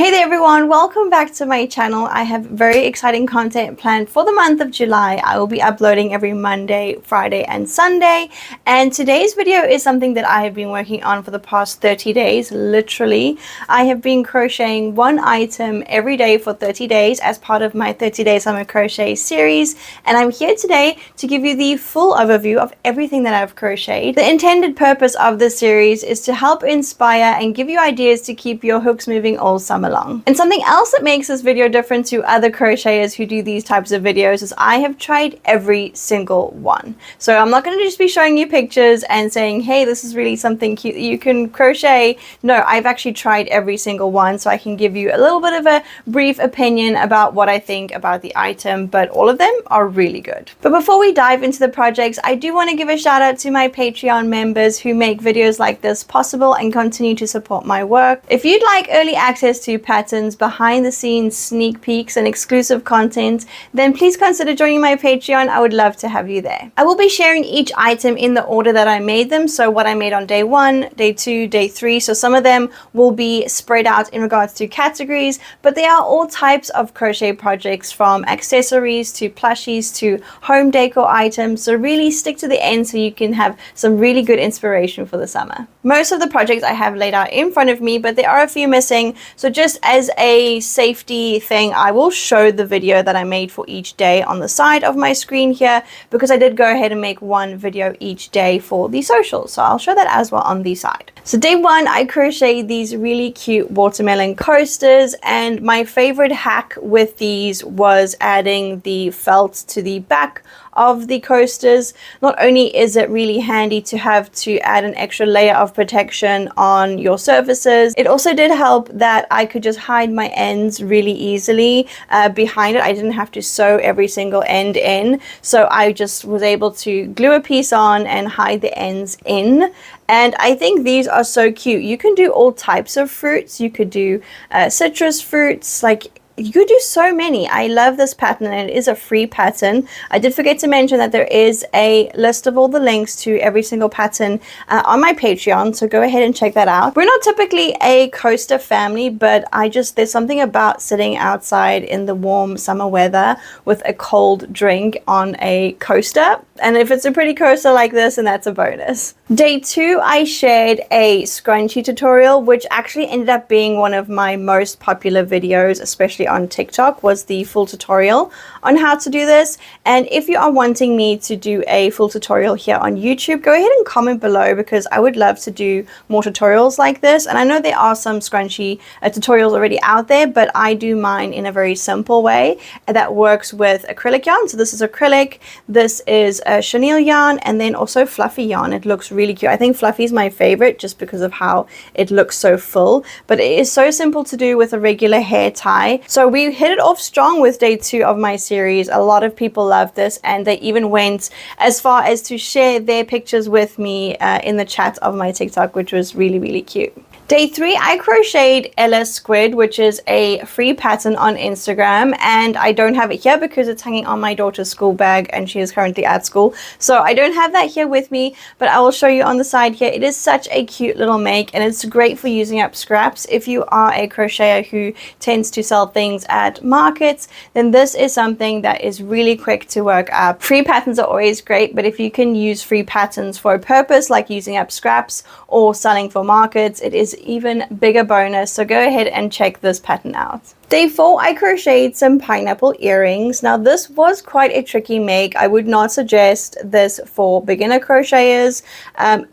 Hey there everyone, welcome back to my channel. I have very exciting content planned for the month of July. I will be uploading every Monday, Friday and Sunday, and today's video is something that I have been working on for the past 30 days. Literally, I have been crocheting one item every day for 30 days as part of my 30-day Summer Crochet Series, and I'm here today to give you the full overview of everything that I've crocheted. The intended purpose of this series is to help inspire and give you ideas to keep your hooks moving all summer long. And something else that makes this video different to other crocheters who do these types of videos is I have tried every single one. So I'm not going to just be showing you pictures and saying, hey, this is really something cute that you can crochet. No, I've actually tried every single one, so I can give you a little bit of a brief opinion about what I think about the item, but all of them are really good. But before we dive into the projects, I do want to give a shout out to my Patreon members who make videos like this possible and continue to support my work. If you'd like early access to patterns, behind the scenes sneak peeks and exclusive content, then please consider joining my Patreon. I would love to have you there. I will be sharing each item in the order that I made them, so what I made on day 1, day 2, day 3, so some of them will be spread out in regards to categories, but they are all types of crochet projects, from accessories to plushies to home decor items, so really stick to the end so you can have some really good inspiration for the summer. Most of the projects I have laid out in front of me, but there are a few missing, so just as a safety thing, I will show the video that I made for each day on the side of my screen here, because I did go ahead and make one video each day for the socials, so I'll show that as well on the side. So day 1, I crocheted these really cute watermelon coasters, and my favorite hack with these was adding the felt to the back of the coasters. Not only is it really handy to have to add an extra layer of protection on your surfaces, it also did help that I could just hide my ends really easily behind it. I didn't have to sew every single end in, so I just was able to glue a piece on and hide the ends in. And I think these are so cute. You can do all types of fruits. You could do citrus fruits, like you could do so many. I love this pattern, and it is a free pattern. I did forget to mention that there is a list of all the links to every single pattern on my Patreon, so go ahead and check that out. We're not typically a coaster family, but there's something about sitting outside in the warm summer weather with a cold drink on a coaster, and if it's a pretty coaster like this, then that's a bonus. Day 2, I shared a scrunchie tutorial, which actually ended up being one of my most popular videos, especially on TikTok, was the full tutorial on how to do this. And if you are wanting me to do a full tutorial here on YouTube, go ahead and comment below, because I would love to do more tutorials like this. And I know there are some scrunchie tutorials already out there, but I do mine in a very simple way that works with acrylic yarn. So this is acrylic, this is a chenille yarn, and then also fluffy yarn. It looks really cute. I think fluffy is my favorite just because of how it looks so full, but it is so simple to do with a regular hair tie. So we hit it off strong with day 2 of my series. A lot of people loved this, and they even went as far as to share their pictures with me in the chat of my TikTok, which was really, really cute. Day 3, I crocheted Ella Squid, which is a free pattern on Instagram, and I don't have it here because it's hanging on my daughter's school bag and she is currently at school. So I don't have that here with me, but I will show you on the side here. It is such a cute little make, and it's great for using up scraps. If you are a crocheter who tends to sell things at markets, then this is something that is really quick to work up. Free patterns are always great, but if you can use free patterns for a purpose like using up scraps or selling for markets, it is even bigger bonus. So go ahead and check this pattern out. Day 4, I crocheted some pineapple earrings. Now this was quite a tricky make. I would not suggest this for beginner crocheters,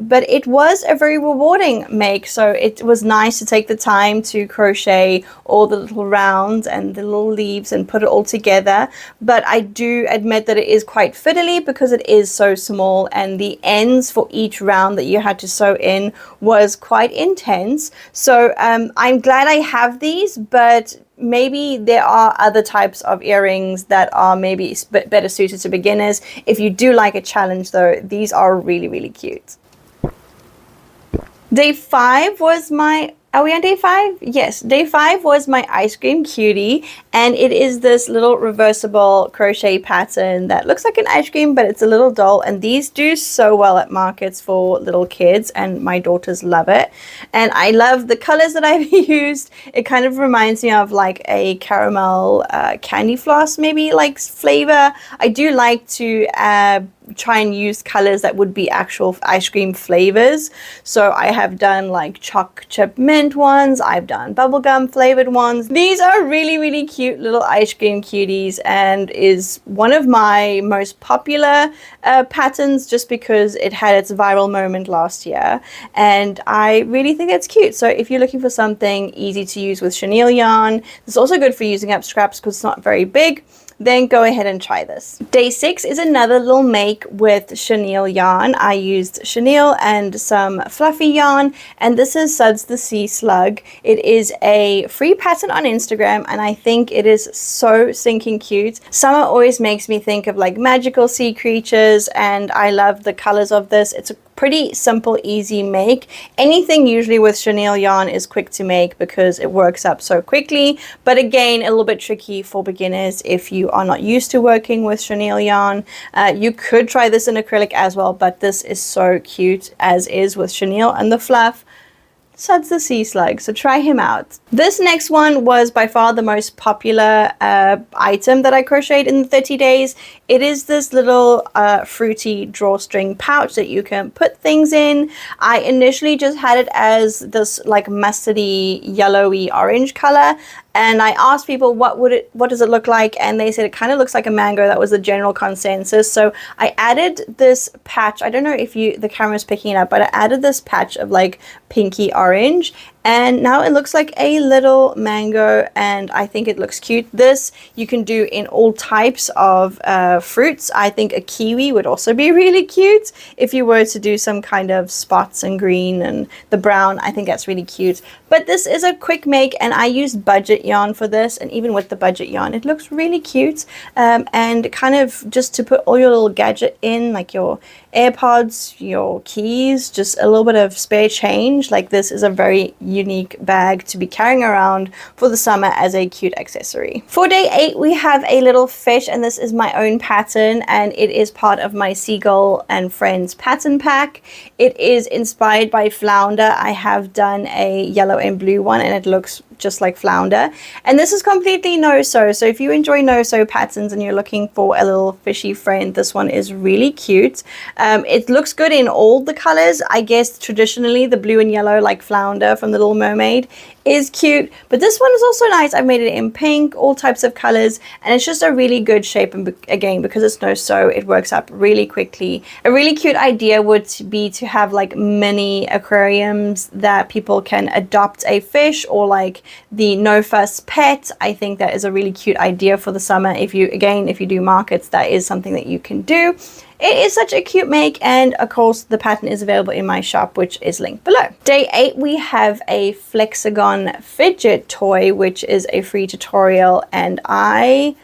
but it was a very rewarding make. So it was nice to take the time to crochet all the little rounds and the little leaves and put it all together. But I do admit that it is quite fiddly because it is so small, and the ends for each round that you had to sew in was quite intense. So I'm glad I have these, but maybe there are other types of earrings that are maybe better suited to beginners. If you do like a challenge though, these are really, really cute. Day 5 was my Are we on day 5? Yes, day 5 was my Ice-cream Cutie, and it is this little reversible crochet pattern that looks like an ice cream, but it's a little doll, and these do so well at markets for little kids, and my daughters love it. And I love the colors that I've used. It kind of reminds me of like a caramel candy floss, maybe like flavor. I do like to try and use colors that would be actual ice cream flavors. So I have done like choc chip mint ones, I've done bubblegum flavored ones. These are really cute little ice cream cuties, and is one of my most popular patterns just because it had its viral moment last year, and I really think it's cute. So if you're looking for something easy to use with chenille yarn, it's also good for using up scraps because it's not very big, then go ahead and try this. Day 6 is another little make with chenille yarn. I used chenille and some fluffy yarn, and this is Suds the Sea Slug. It is a free pattern on Instagram, and I think it is so stinking cute. Summer always makes me think of like magical sea creatures, and I love the colors of this. It's a pretty simple, easy make. Anything usually with chenille yarn is quick to make because it works up so quickly, but again, a little bit tricky for beginners if you are not used to working with chenille yarn. You could try this in acrylic as well, but this is so cute as is with chenille and the fluff. Suds the Sea Slug, so try him out. This next one was by far the most popular item that I crocheted in 30 days. It is this little fruity drawstring pouch that you can put things in. I initially just had it as this like mustardy, yellowy orange color, and I asked people what does it look like, and they said it kind of looks like a mango. That was the general consensus. So I added this patch. I don't know if the camera's picking it up, but I added this patch of like pinky orange, and now it looks like a little mango, and I think it looks cute. This you can do in all types of fruits. I think a kiwi would also be really cute if you were to do some kind of spots and green and the brown. I think that's really cute. But this is a quick make, and I used budget yarn for this, and even with the budget yarn it looks really cute, and kind of just to put all your little gadget in, like your AirPods, your keys, just a little bit of spare change. Like, this is a very unique bag to be carrying around for the summer as a cute accessory. For day 8 we have a little fish, and this is my own pattern, and it is part of my Seagull and Friends pattern pack. It is inspired by Flounder. I have done a yellow and blue one, and it looks just like Flounder, and this is completely no-sew. So if you enjoy no-sew patterns and you're looking for a little fishy friend, this one is really cute. It looks good in all the colors. I guess traditionally the blue and yellow, like Flounder from the Little Mermaid, is cute, but this one is also nice. I've made it in pink, all types of colors, and it's just a really good shape, and again, because it's no-sew, it works up really quickly. A really cute idea would be to have like mini aquariums that people can adopt a fish, or like the no fuss pet. I think that is a really cute idea for the summer. If you do markets, that is something that you can do. It is such a cute make, and of course the pattern is available in my shop, which is linked below. Day 8 we have a Flexagon Fidget toy, which is a free tutorial, and I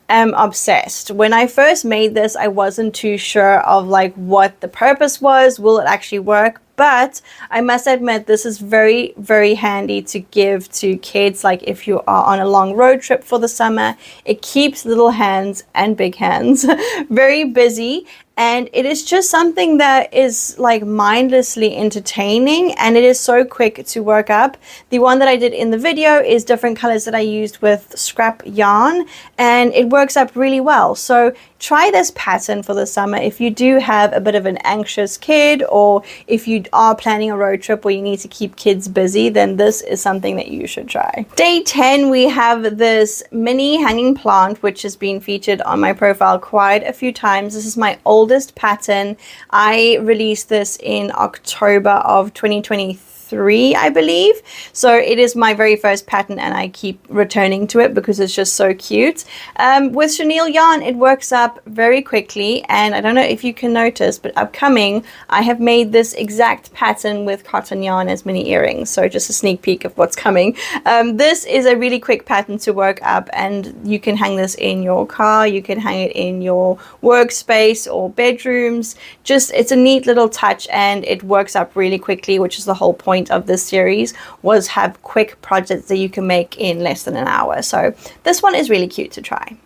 am obsessed. When I first made this, I wasn't too sure of like what the purpose was. Will it actually work? But I must admit, this is very, very handy to give to kids. Like if you are on a long road trip for the summer, it keeps little hands and big hands very busy. And it is just something that is like mindlessly entertaining, and it is so quick to work up. The one that I did in the video is different colors that I used with scrap yarn, and it works up really well. So try this pattern for the summer if you do have a bit of an anxious kid, or if you are planning a road trip where you need to keep kids busy, then this is something that you should try. Day 10 we have this mini hanging plant, which has been featured on my profile quite a few times. This is my oldest pattern. I released this in October of 2023, I believe. So it is my very first pattern, and I keep returning to it because it's just so cute. With chenille yarn, it works up very quickly, and I don't know if you can notice, but upcoming, I have made this exact pattern with cotton yarn as mini earrings. So just a sneak peek of what's coming. This is a really quick pattern to work up, and you can hang this in your car, you can hang it in your workspace or bedrooms. Just, it's a neat little touch, and it works up really quickly, which is the whole point point of this series was have quick projects that you can make in less than an hour. So this one is really cute to try.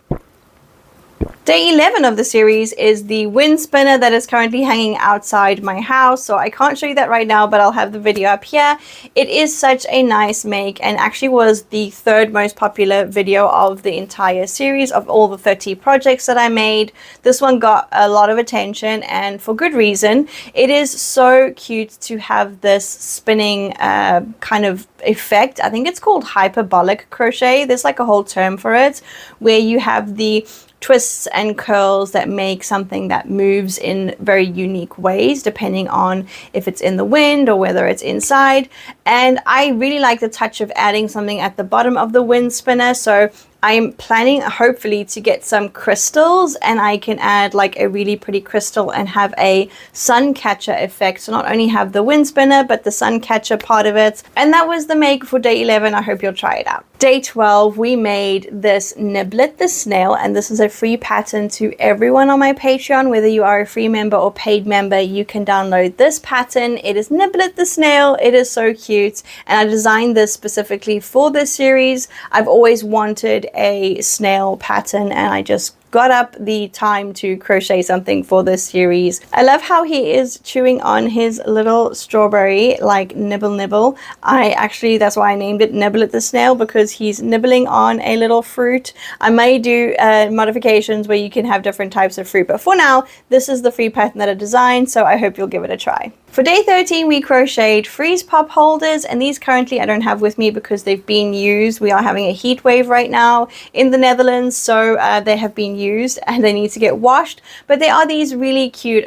Day 11 of the series is the wind spinner that is currently hanging outside my house. So I can't show you that right now, but I'll have the video up here. It is such a nice make and actually was the third most popular video of the entire series of all the 30 projects that I made. This one got a lot of attention and for good reason. It is so cute to have this spinning kind of effect. I think it's called hyperbolic crochet. There's like a whole term for it where you have the twists and curls that make something that moves in very unique ways depending on if it's in the wind or whether it's inside. And I really like the touch of adding something at the bottom of the wind spinner. So I'm planning hopefully to get some crystals and I can add like a really pretty crystal and have a sun catcher effect. So not only have the wind spinner, but the sun catcher part of it. And that was the make for day 11. I hope you'll try it out. Day 12, we made this Niblet the Snail, and this is a free pattern to everyone on my Patreon. Whether you are a free member or paid member, you can download this pattern. It is Niblet the Snail. It is so cute. And I designed this specifically for this series. I've always wanted a snail pattern and I just got up the time to crochet something for this series. I love how he is chewing on his little strawberry, like nibble. That's why I named it Niblet the Snail, because he's nibbling on a little fruit. I may do modifications where you can have different types of fruit, but for now, this is the free pattern that I designed, so I hope you'll give it a try. For day 13, we crocheted freeze pop holders, and these currently I don't have with me because they've been used. We are having a heat wave right now in the Netherlands, so they have been used and they need to get washed. But they are these really cute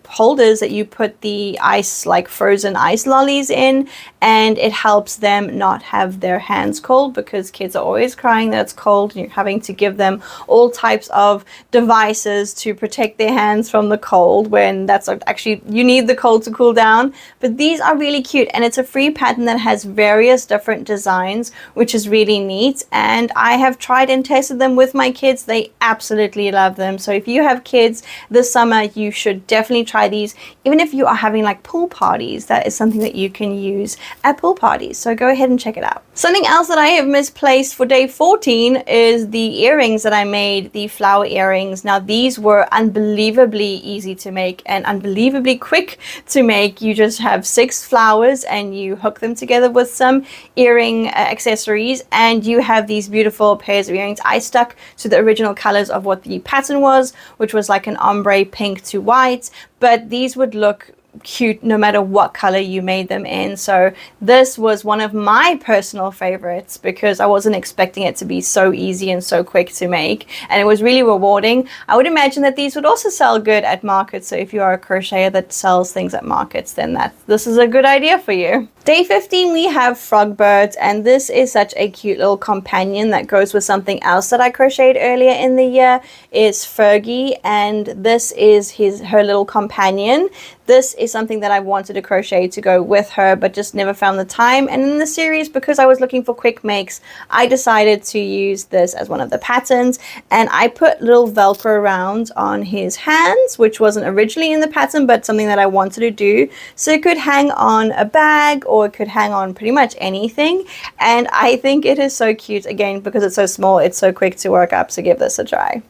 holders that you put the ice, like frozen ice lollies in, and it helps them not have their hands cold because kids are always crying that it's cold and you're having to give them all types of devices to protect their hands from the cold when that's actually, you need the cold to cool down. But these are really cute and it's a free pattern that has various different designs, which is really neat. And I have tried and tested them with my kids. They absolutely love them. So if you have kids this summer, you should definitely try these. Even if you are having like pool parties, that is something that you can use at pool parties. So go ahead and check it out. Something else that I have misplaced for day 14 is the earrings that I made, the flower earrings. Now these were unbelievably easy to make and unbelievably quick to make. You just have 6 flowers and you hook them together with some earring accessories and you have these beautiful pairs of earrings. I stuck to the original colors of what the pattern was, which was like an ombre pink to white, but these would look cute no matter what color you made them in. So this was one of my personal favorites because I wasn't expecting it to be so easy and so quick to make, and it was really rewarding. I would imagine that these would also sell good at markets, so if you are a crocheter that sells things at markets, then this is a good idea for you. Day 15, we have Frogbert, and this is such a cute little companion that goes with something else that I crocheted earlier in the year. It's Fergie, and this is her little companion. This is something that I wanted to crochet to go with her, but just never found the time. And in the series, because I was looking for quick makes, I decided to use this as one of the patterns. And I put little Velcro rounds on his hands, which wasn't originally in the pattern, but something that I wanted to do. So it could hang on a bag or it could hang on pretty much anything. And I think it is so cute. Again, because it's so small, it's so quick to work up. So give this a try.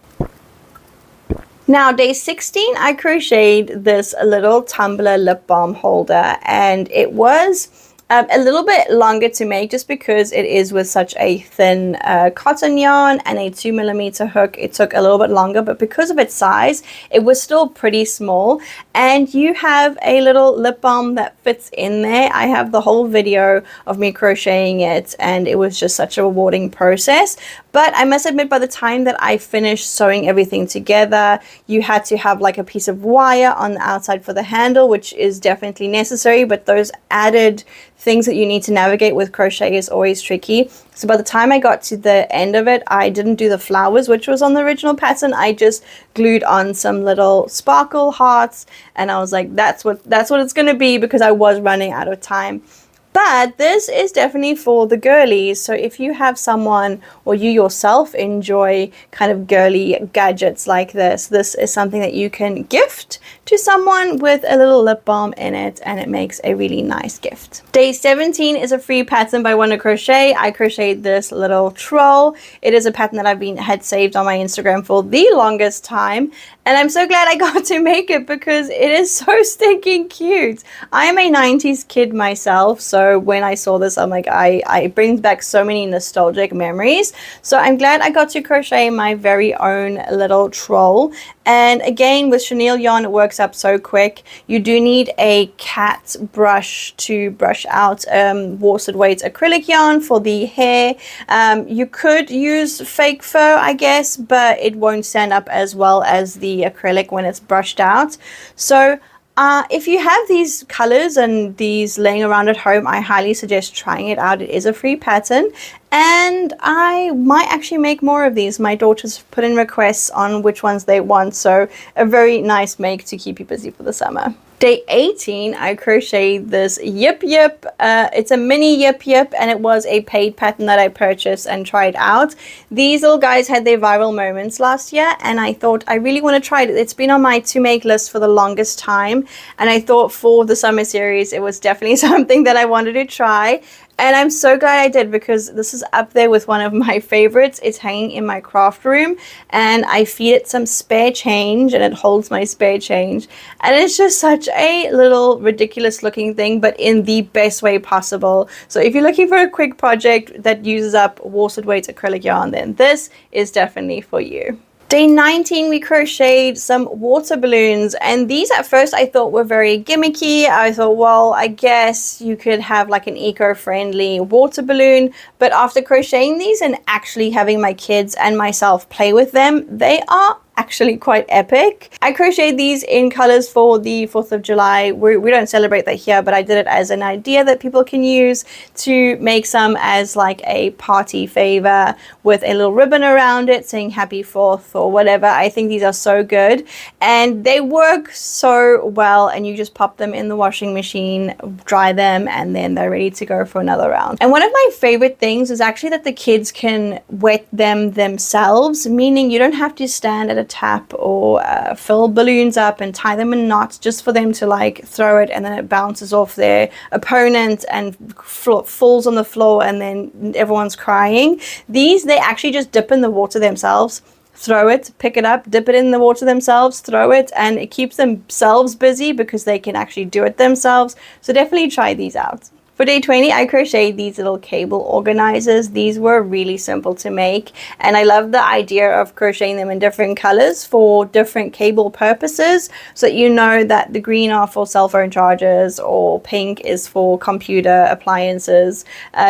Now, day 16, I crocheted this little Tumbler lip balm holder, and it was a little bit longer to make just because it is with such a thin cotton yarn and a 2mm hook. It took a little bit longer, but because of its size, it was still pretty small. And you have a little lip balm that fits in there. I have the whole video of me crocheting it, and it was just such a rewarding process. But I must admit, by the time that I finished sewing everything together, you had to have like a piece of wire on the outside for the handle, which is definitely necessary, but those added things that you need to navigate with crochet is always tricky. So by the time I got to the end of it, I didn't do the flowers, which was on the original pattern. I just glued on some little sparkle hearts, and I was like, that's what it's going to be, because I was running out of time. But this is definitely for the girlies. So if you have someone or you yourself enjoy kind of girly gadgets like this is something that you can gift to someone with a little lip balm in it, and it makes a really nice gift. Day 17 is a free pattern by Wonder Crochet. I crocheted this little troll. It is a pattern that had saved on my Instagram for the longest time, and I'm so glad I got to make it because it is so stinking cute. I am a 90s kid myself, so when I saw this, I'm like, it brings back so many nostalgic memories. So I'm glad I got to crochet my very own little troll. And again, with chenille yarn, it works up so quick. You do need a cat brush to brush out worsted weight acrylic yarn for the hair. You could use fake fur, I guess, but it won't stand up as well as the acrylic when it's brushed out. So if you have these colors and these laying around at home, I highly suggest trying it out. It is a free pattern, and I might actually make more of these. My daughters put in requests on which ones they want, so a very nice make to keep you busy for the summer. Day 18, I crocheted this YipYip. It's a mini YipYip, and it was a paid pattern that I purchased and tried out. These little guys had their viral moments last year, and I thought I really want to try it. It's been on my to make list for the longest time, and I thought for the summer series, it was definitely something that I wanted to try. And I'm so glad I did, because this is up there with one of my favorites. It's hanging in my craft room, and I feed it some spare change, and it holds my spare change. And it's just such a little ridiculous looking thing, but in the best way possible. So if you're looking for a quick project that uses up worsted weight acrylic yarn, then this is definitely for you. Day 19, we crocheted some water balloons, and these at first I thought were very gimmicky. I thought, well, I guess you could have like an eco-friendly water balloon, but after crocheting these and actually having my kids and myself play with them, they are actually quite epic. I crocheted these in colors for the 4th of July. We don't celebrate that here, but I did it as an idea that people can use to make some as like a party favor with a little ribbon around it saying happy 4th or whatever. I think these are so good, and they work so well, and you just pop them in the washing machine, dry them, and then they're ready to go for another round. And one of my favorite things is actually that the kids can wet them themselves, meaning you don't have to stand at a tap or fill balloons up and tie them in knots just for them to like throw it and then it bounces off their opponent and falls on the floor and then everyone's crying. These, they actually just dip in the water themselves, throw it, pick it up, dip it in the water themselves, throw it, and it keeps themselves busy because they can actually do it themselves. So definitely try these out. For day 20, I crocheted these little cable organizers. These were really simple to make, and I love the idea of crocheting them in different colors for different cable purposes, so that you know that the green are for cell phone chargers or pink is for computer appliances.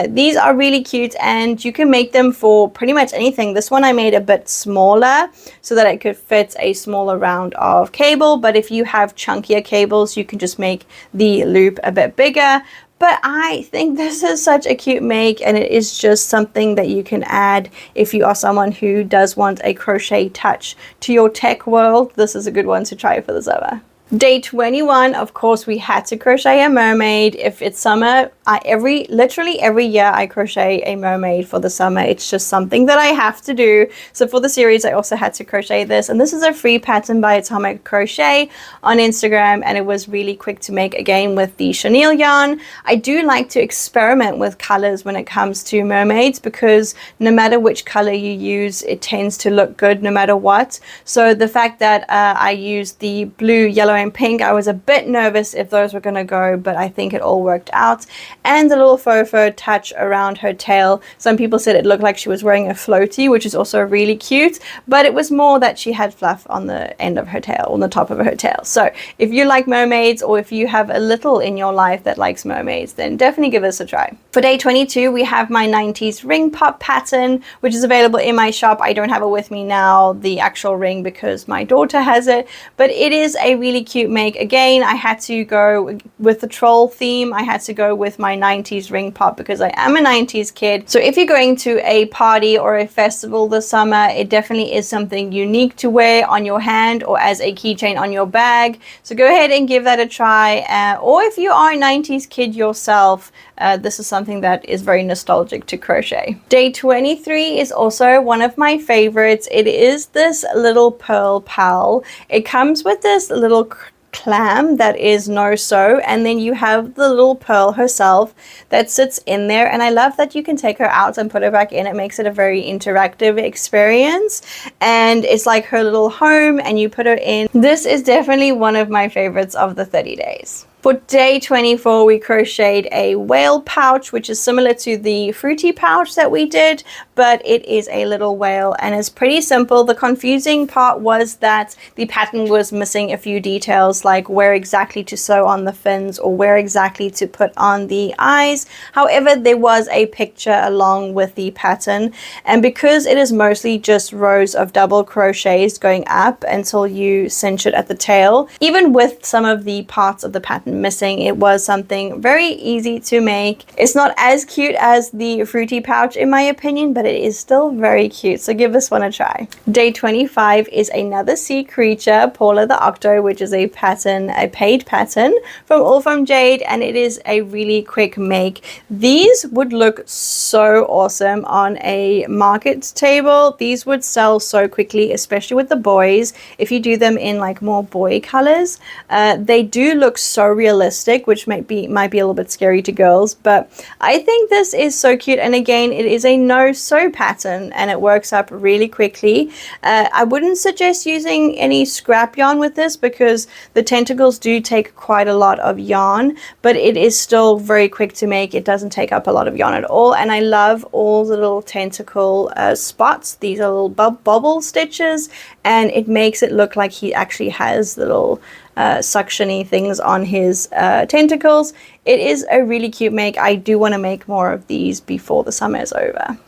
These are really cute, and you can make them for pretty much anything. This one I made a bit smaller so that it could fit a smaller round of cable, but if you have chunkier cables, you can just make the loop a bit bigger. But I think this is such a cute make, and it is just something that you can add if you are someone who does want a crochet touch to your tech world. This is a good one to try for the summer. Day 21, of course, we had to crochet a mermaid. If it's summer, literally every year I crochet a mermaid for the summer. It's just something that I have to do. So for the series, I also had to crochet this, and this is a free pattern by Summer Crochet on Instagram, and it was really quick to make, again with the chenille yarn. I do like to experiment with colors when it comes to mermaids, because no matter which color you use, it tends to look good no matter what. So the fact that I used the blue, yellow, and pink, I was a bit nervous if those were going to go, but I think it all worked out. And the little faux fur touch around her tail. Some people said it looked like she was wearing a floaty, which is also really cute, but it was more that she had fluff on the end of her tail, on the top of her tail. So if you like mermaids, or if you have a little in your life that likes mermaids, then definitely give this a try. For day 22, we have my 90s ring pop pattern, which is available in my shop. I don't have it with me now, the actual ring, because my daughter has it, but it is a really cute make. Again, I had to go with the troll theme. I had to go with my 90s ring pop because I am a 90s kid. So if you're going to a party or a festival this summer, it definitely is something unique to wear on your hand or as a keychain on your bag. So go ahead and give that a try. Or if you are a 90s kid yourself, this is something that is very nostalgic to crochet. Day 23 is also one of my favorites. It is this little pearl pal. It comes with this little clam that is no sew, and then you have the little pearl herself that sits in there, and I love that you can take her out and put her back in. It makes it a very interactive experience, and it's like her little home, and you put her in. This is definitely one of my favorites of the 30 days. For day 24, we crocheted a whale pouch, which is similar to the fruity pouch that we did, but it is a little whale and it's pretty simple. The confusing part was that the pattern was missing a few details, like where exactly to sew on the fins or where exactly to put on the eyes. However, there was a picture along with the pattern, and because it is mostly just rows of double crochets going up until you cinch it at the tail, even with some of the parts of the pattern missing, it was something very easy to make. It's not as cute as the fruity pouch in my opinion, but it is still very cute, so give this one a try. Day 25 is another sea creature, Paula the Octo, which is a pattern, a paid pattern from All From Jade, and it is a really quick make. These would look so awesome on a market table. These would sell so quickly, especially with the boys. If you do them in like more boy colors, they do look so realistic, which might be a little bit scary to girls, but I think this is so cute. And again, it is a no sew pattern and it works up really quickly. I wouldn't suggest using any scrap yarn with this because the tentacles do take quite a lot of yarn, but it is still very quick to make. It doesn't take up a lot of yarn at all, and I love all the little tentacle spots. These are little bubble stitches, and it makes it look like he actually has little suctiony things on his tentacles. It is a really cute make. I do want to make more of these before the summer is over.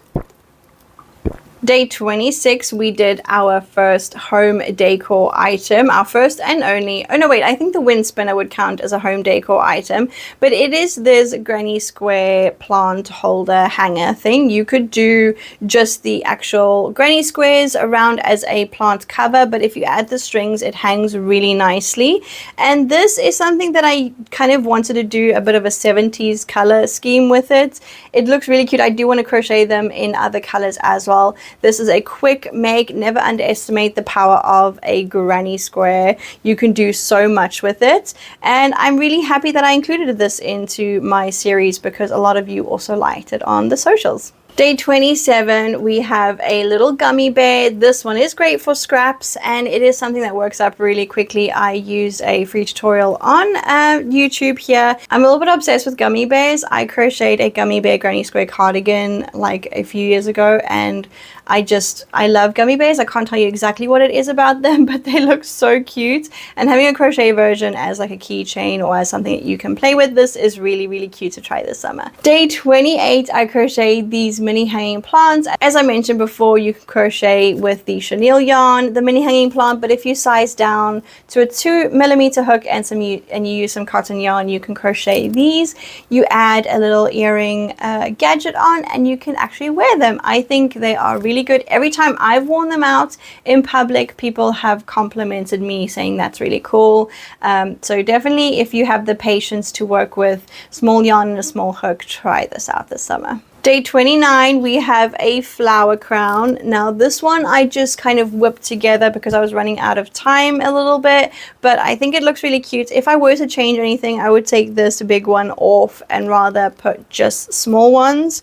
Day 26, we did our first home decor item, our first and only. Oh no, wait, I think the wind spinner would count as a home decor item, but it is this granny square plant holder hanger thing. You could do just the actual granny squares around as a plant cover, but if you add the strings, it hangs really nicely. And this is something that I kind of wanted to do a bit of a 70s color scheme with it. It looks really cute. I do want to crochet them in other colors as well. This is a quick make. Never underestimate the power of a granny square. You can do so much with it, and I'm really happy that I included this into my series because a lot of you also liked it on the socials. Day 27, we have a little gummy bear. This one is great for scraps, and it is something that works up really quickly. I use a free tutorial on YouTube here. I'm a little bit obsessed with gummy bears. I crocheted a gummy bear granny square cardigan like a few years ago, and I love gummy bears. I can't tell you exactly what it is about them, but they look so cute. And having a crochet version as like a keychain or as something that you can play with, this is really, really cute to try this summer. Day 28, I crocheted these mini hanging plants. As I mentioned before, you can crochet with the chenille yarn, the mini hanging plant, but if you size down to a 2mm hook and you use some cotton yarn, you can crochet these. You add a little earring gadget on and you can actually wear them. I think they are really good. Every time I've worn them out in public, people have complimented me saying that's really cool. So definitely, if you have the patience to work with small yarn and a small hook, try this out this summer. Day 29, we have a flower crown. Now this one I just kind of whipped together because I was running out of time a little bit, but I think it looks really cute. If I were to change anything, I would take this big one off and rather put just small ones,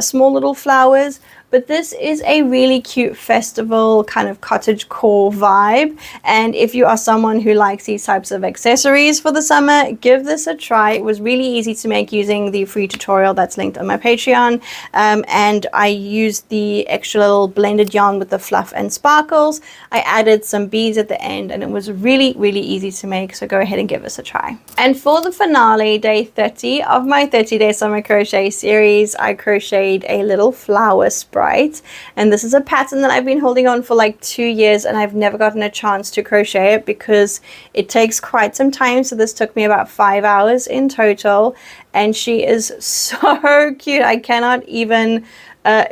small little flowers. But this is a really cute festival kind of cottagecore vibe, and if you are someone who likes these types of accessories for the summer, give this a try. It was really easy to make using the free tutorial that's linked on my Patreon, and I used the extra little blended yarn with the fluff and sparkles. I added some beads at the end, and it was really, really easy to make, so go ahead and give this a try. And for the finale, day 30 of my 30-day summer crochet series, I crocheted a little Flower Sprite. And this is a pattern that I've been holding on for like 2 years, and I've never gotten a chance to crochet it because it takes quite some time. So this took me about 5 hours in total, and she is so cute. I cannot even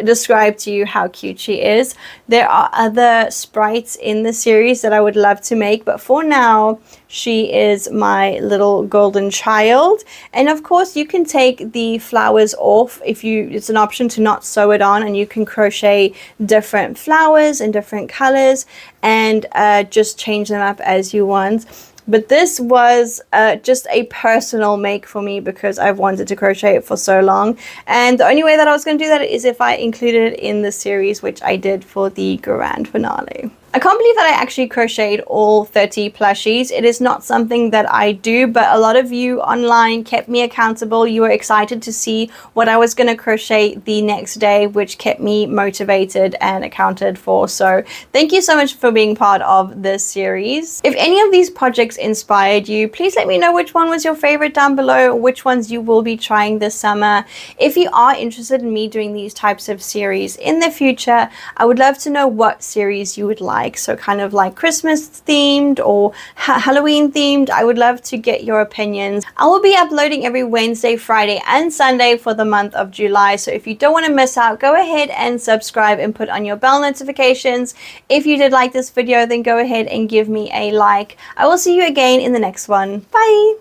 describe to you how cute she is. There are other sprites in the series that I would love to make, but for now she is my little golden child. And of course you can take the flowers off if you, it's an option to not sew it on, and you can crochet different flowers in different colors and just change them up as you want. But this was just a personal make for me because I've wanted to crochet it for so long. And the only way that I was going to do that is if I included it in the series, which I did for the grand finale. I can't believe that I actually crocheted all 30 plushies. It is not something that I do, but a lot of you online kept me accountable. You were excited to see what I was going to crochet the next day, which kept me motivated and accounted for. So thank you so much for being part of this series. If any of these projects inspired you, please let me know which one was your favorite down below, which ones you will be trying this summer. If you are interested in me doing these types of series in the future, I would love to know what series you would like. So kind of like Christmas themed or Halloween themed. I would love to get your opinions. I will be uploading every Wednesday, Friday, and Sunday for the month of July. So if you don't want to miss out, go ahead and subscribe and put on your bell notifications. If you did like this video, then go ahead and give me a like. I will see you again in the next one. Bye!